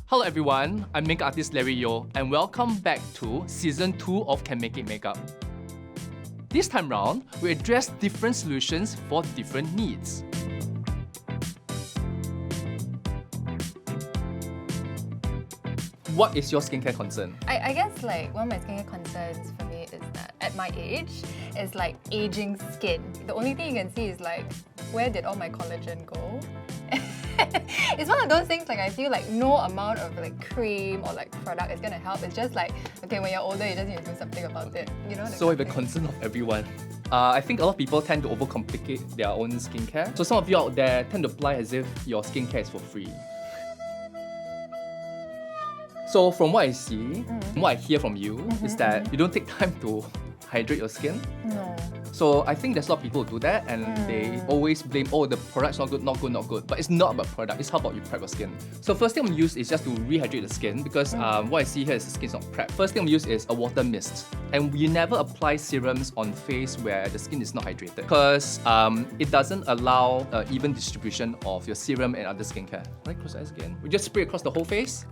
Hello everyone, I'm makeup artist Larry Yeo and welcome back to Season 2 of Can Make It Makeup. This time round, we address different solutions for different needs. What is your skincare concern? I guess one of my skincare concerns for me is that at my age, it's like aging skin. The only thing you can see is where did all my collagen go? It's one of those things I feel no amount of cream or product is gonna help. It's just okay, when you're older, you just need to do something about it. You know? So the concern of everyone. I think a lot of people tend to overcomplicate their own skincare. So some of you out there tend to apply as if your skincare is for free. So from what I see, what I hear from you is that you don't take time to hydrate your skin. No. So I think there's a lot of people who do that and they always blame, oh, the product's not good, not good, not good. But it's not about product, it's how about you prep your skin. So first thing I'm gonna use is just to rehydrate the skin because what I see here is the skin's not prep. First thing I'm gonna use is a water mist. And you never apply serums on face where the skin is not hydrated because it doesn't allow even distribution of your serum and other skincare. Right, close your eyes again. We just spray across the whole face.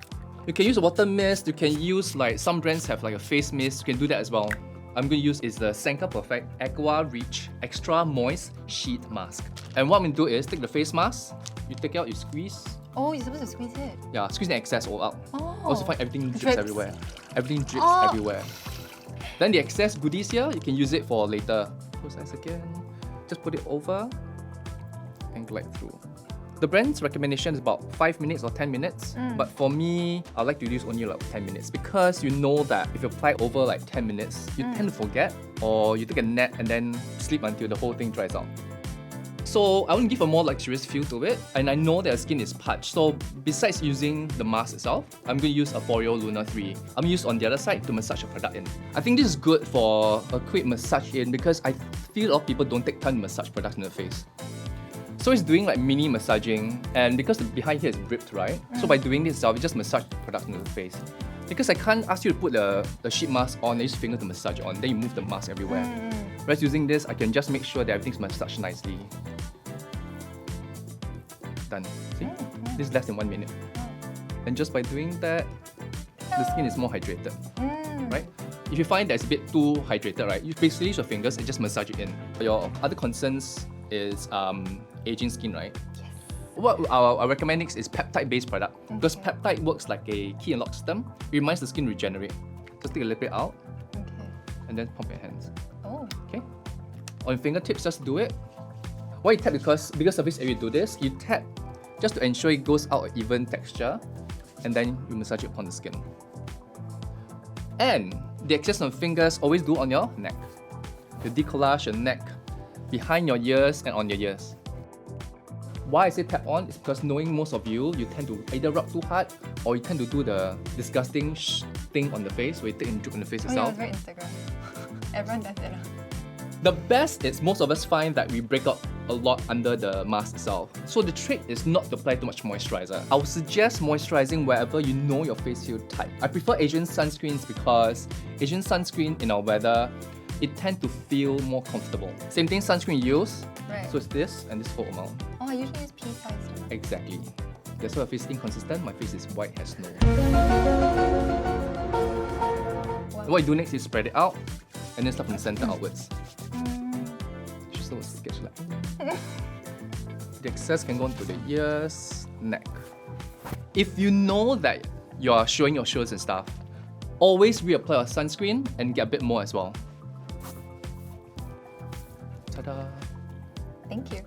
You can use a water mist, you can use some brands have a face mist, you can do that as well. I'm going to use is the Senka Perfect Aqua Reach Extra Moist Sheet Mask. And what I'm going to do is take the face mask, you take it out, you squeeze. Oh, you're supposed to squeeze it? Yeah, squeeze the excess all out. Oh. Also find everything drips everywhere. Everything drips everywhere. Then the excess goodies here, you can use it for later. Close eyes again. Just put it over and glide through. The brand's recommendation is about 5 minutes or 10 minutes, but for me, I like to use only 10 minutes because you know that if you apply over 10 minutes, you tend to forget or you take a nap and then sleep until the whole thing dries out. So I want to give a more luxurious feel to it, and I know that your skin is parched. So besides using the mask itself, I'm going to use a Foreo Luna 3. I'm going to use on the other side to massage the product in. I think this is good for a quick massage in because I feel a lot of people don't take time to massage products in the face. So it's doing mini massaging, and because the behind here is ripped, right? So by doing this itself, you just massage the product into the face. Because I can't ask you to put the sheet mask on and use finger to massage on, then you move the mask everywhere. Whereas using this, I can just make sure that everything's massaged nicely. Done. See? This is less than 1 minute. And just by doing that, the skin is more hydrated, right? If you find that it's a bit too hydrated, right, you basically use your fingers and just massage it in. Your other concerns is aging skin, right? Yes. What I recommend next is peptide-based product because peptide works like a key and lock system. It reminds the skin regenerate. Just take a little bit out and then pump your hands. Oh. Okay? On your fingertips, just do it. Why you tap? Because bigger surface area, do this. You tap just to ensure it goes out an even texture, and then you massage it upon the skin. And the excess on fingers, always do on your neck. You decollage your neck behind your ears and on your ears. Why I say tap on is because knowing most of you tend to either rub too hard or you tend to do the disgusting thing on the face where you take and drip on the face itself. Yeah, it's very Instagram. Everyone does it. The best is most of us find that we break out a lot under the mask itself. So the trick is not to apply too much moisturizer. I would suggest moisturizing wherever you know your face feels tight. I prefer Asian sunscreens because Asian sunscreen in our weather, it tends to feel more comfortable. Same thing sunscreen you use. Right. So it's this and this whole amount. Oh, I usually use pea size. Exactly. That's why my face is inconsistent. My face is white as snow. What you do next is spread it out and then start from the center outwards. Just a little sketch like. The excess can go into the ears, neck. If you know that you're showing your shoulders and stuff, always reapply your sunscreen and get a bit more as well. Ta-da! Thank you.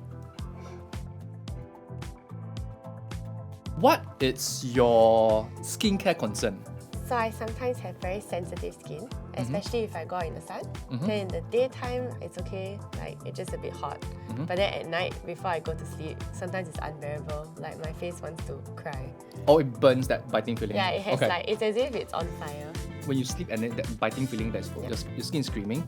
What is your skincare concern? So I sometimes have very sensitive skin, especially if I go out in the sun. Then in the daytime, it's okay, it's just a bit hot. But then at night, before I go to sleep, sometimes it's unbearable. My face wants to cry. Oh, it burns, that biting feeling? Yeah, it has it's as if it's on fire. When you sleep and then that biting feeling that's your skin is screaming,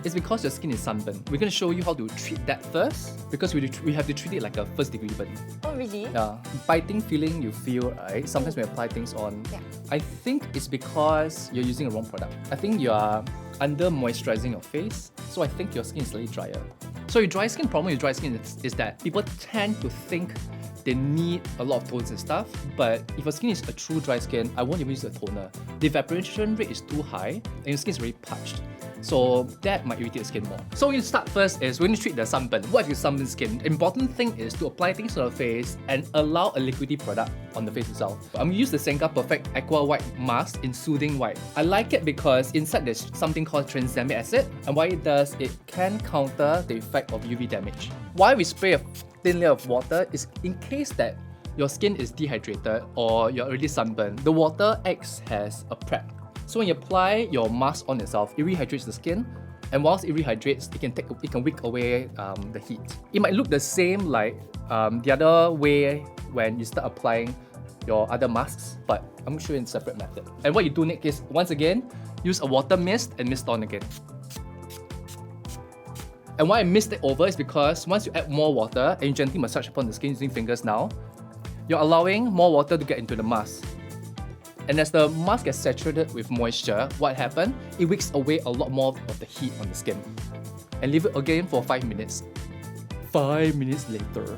it's because your skin is sunburned. We're going to show you how to treat that first because we have to treat it like a first degree burn. Oh, really? Yeah. Biting feeling you feel, right? Sometimes when you apply things on, I think it's because you're using a wrong product. I think you are under moisturizing your face, so I think your skin is slightly drier. So your dry skin problem with dry skin is that people tend to think they need a lot of tones and stuff, but if your skin is a true dry skin, I won't even use a toner. The evaporation rate is too high and your skin is very parched. So that might irritate the skin more. So you start first is when you treat the sunburn. What if you sunburn skin? The important thing is to apply things on the face and allow a liquidy product on the face itself. I'm going to use the Senka Perfect Aqua White Mask in Soothing White. I like it because inside there's something called tranexamic acid, and what it does, it can counter the effect of UV damage. Why we spray a thin layer of water is in case that your skin is dehydrated or you're already sunburned, the water acts as a prep. So when you apply your mask on itself, it rehydrates the skin, and whilst it rehydrates, it can wick away the heat. It might look the same like the other way when you start applying your other masks, but I'm going to show you in a separate method. And what you do next is, once again, use a water mist and mist on again. And why I mist it over is because once you add more water and you gently massage upon the skin using fingers now, you're allowing more water to get into the mask. And as the mask gets saturated with moisture, what happens? It wicks away a lot more of the heat on the skin. And leave it again for 5 minutes. 5 minutes later,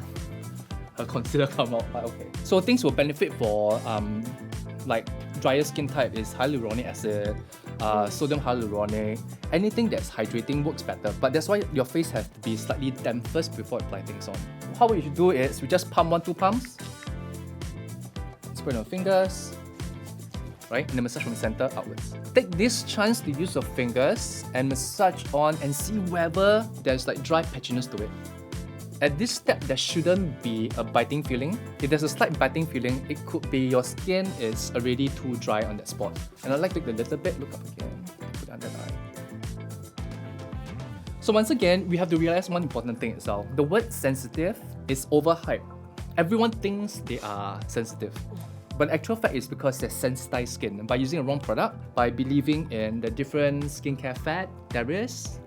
a concealer come out, but okay. So things will benefit for like drier skin type is hyaluronic acid, sodium hyaluronic. Anything that's hydrating works better, but that's why your face has to be slightly damp first before applying things on. How we should do is we just pump 1-2 pumps, spread on fingers, right? And then massage from the center outwards. Take this chance to use your fingers and massage on and see whether there's like dry patchiness to it. At this step, there shouldn't be a biting feeling. If there's a slight biting feeling, it could be your skin is already too dry on that spot. And I like to take a little bit, look up again, put it under the eye. So once again, we have to realize one important thing itself. The word sensitive is overhyped. Everyone thinks they are sensitive. But the actual fact is because they're sensitized skin. By using a wrong product, by believing in the different skincare fad there is,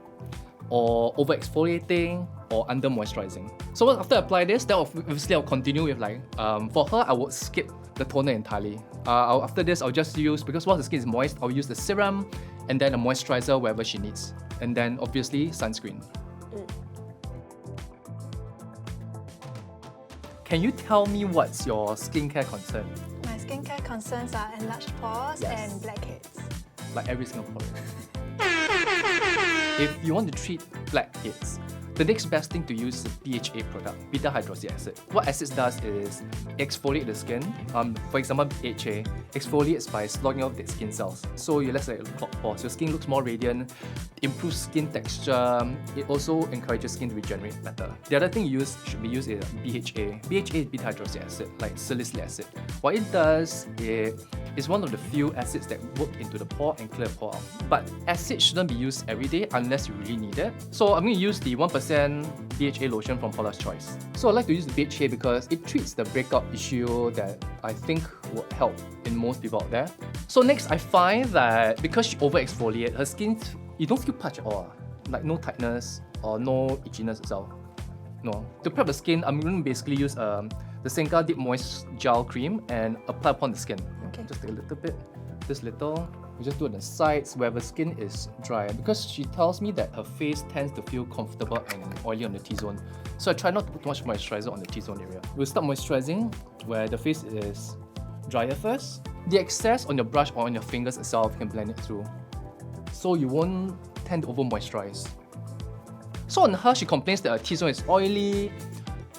or over exfoliating, or under moisturizing. So after I apply this, then obviously I'll continue with like, for her, I would skip the toner entirely. After this, I'll just use, because once the skin is moist, I'll use the serum and then a moisturizer wherever she needs. And then obviously sunscreen. Can you tell me what's your skincare concern? My skincare concerns are enlarged pores and blackheads. Like every single product. If you want to treat blackheads, the next best thing to use is a BHA product, beta hydroxy acid. What acid does is exfoliate the skin. For example, BHA exfoliates by slogging off dead skin cells. So you less like clogged pores. Your skin looks more radiant, improves skin texture. It also encourages skin to regenerate better. The other thing should be used is BHA. BHA is beta hydroxy acid, like salicylic acid. What it does is one of the few acids that work into the pore and clear the pore out. But acid shouldn't be used every day unless you really need it. So I'm going to use the 1% DHA lotion from Paula's Choice. So I like to use the BHA because it treats the breakout issue that I think will help in most people out there. So next, I find that because she over-exfoliates, her skin, you don't feel patch at all. Like no tightness or no itchiness itself. No. To prep the skin, I'm going to basically use the Senka Deep Moist Gel Cream and apply upon the skin. Okay. Just take a little bit, this little. We just do it on the sides where the skin is dry. Because she tells me that her face tends to feel comfortable and oily on the T-zone. So I try not to put too much moisturizer on the T-zone area. We'll start moisturizing where the face is drier first. The excess on your brush or on your fingers itself can blend it through. So you won't tend to over moisturize. So on her, she complains that her T-zone is oily.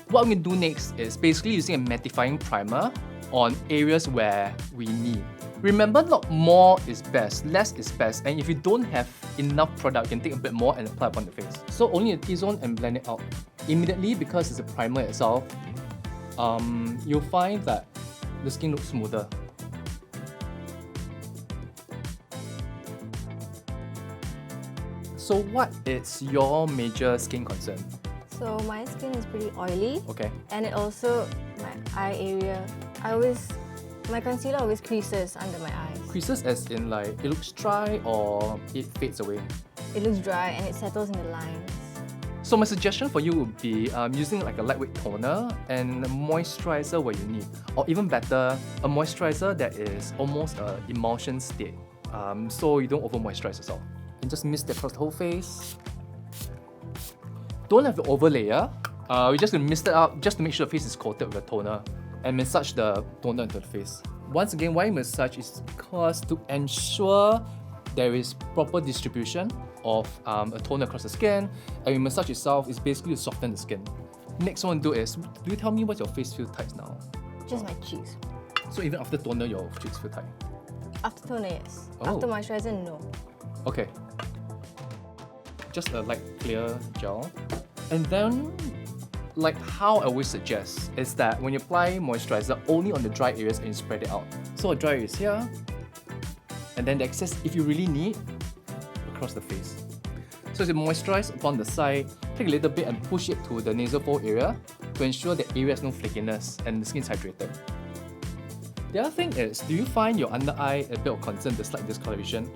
What I'm going to do next is basically using a mattifying primer on areas where we need. Remember, not more is best, less is best, and if you don't have enough product, you can take a bit more and apply upon the face. So only the T-zone and blend it out. Immediately, because it's a primer itself, you'll find that the skin looks smoother. So what is your major skin concern? So my skin is pretty oily. Okay. And it also, my eye area, my concealer always creases under my eyes. Creases as in like, it looks dry or it fades away? It looks dry and it settles in the lines. So my suggestion for you would be using like a lightweight toner and a moisturizer where you need. Or even better, a moisturizer that is almost an emulsion state. So you don't over moisturize yourself. And just mist it across the whole face. Don't have to overlayer. We're just gonna mist it up just to make sure the face is coated with a toner and massage the toner into the face. Once again, why massage is because to ensure there is proper distribution of a toner across the skin, and we massage itself is basically to soften the skin. Next one to do is, do you tell me what your face feels tight now? Just my cheeks. So even after toner, your cheeks feel tight? After toner, yes. Oh. After moisturizer, no. Okay. Just a light clear gel. And then, like how I always suggest, is that when you apply moisturizer, only on the dry areas and you spread it out. So a dry is here, and then the excess, if you really need, across the face. So as you moisturize upon the side, take a little bit and push it to the nasal fold area to ensure the area has no flakiness and the skin is hydrated. The other thing is, do you find your under eye a bit of concern, the slight discoloration?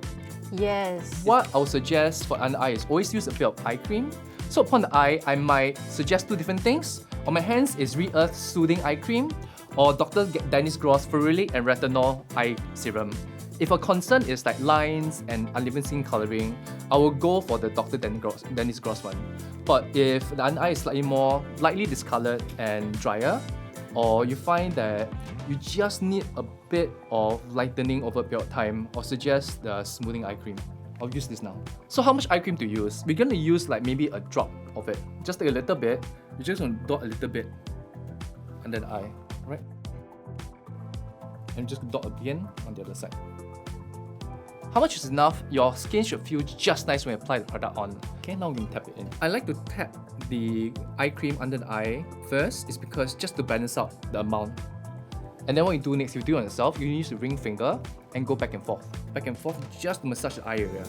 Yes. What I would suggest for under eye is always use a bit of eye cream. So upon the eye, I might suggest two different things. On my hands is ERTH Soothing Eye Cream or Dr. Dennis Gross Ferulic and Retinol Eye Serum. If a concern is like lines and uneven skin coloring, I will go for the Dr. Dennis Gross one. But if the under eye is slightly more lightly discolored and drier, or you find that you just need a bit of lightening over a period of time, I'll suggest the Smoothing Eye Cream. I'll use this now. So how much eye cream to use? We're gonna use like maybe a drop of it. Just take a little bit. You're just gonna dot a little bit under the eye, right? And just dot again on the other side. How much is enough? Your skin should feel just nice when you apply the product on. Okay, now we can tap it in. I like to tap the eye cream under the eye first, is because just to balance out the amount. And then what you do next, you do it on yourself, you use the ring finger and go back and forth just to massage the eye area.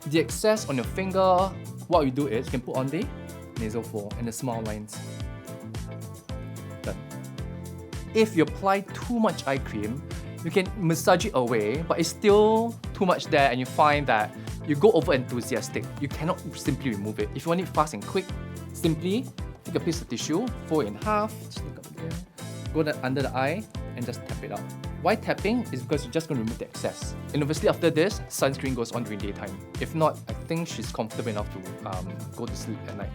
The excess on your finger, what you do is you can put on the nasal fold and the smile lines. Done. If you apply too much eye cream, you can massage it away, but it's still too much there and you find that you go over enthusiastic. You cannot simply remove it. If you want it fast and quick, simply take a piece of tissue, fold it in half, just look up again, go under the eye and just tap it out. Why tapping? Is because you're just going to remove the excess. And obviously after this, sunscreen goes on during daytime. If not, I think she's comfortable enough to go to sleep at night.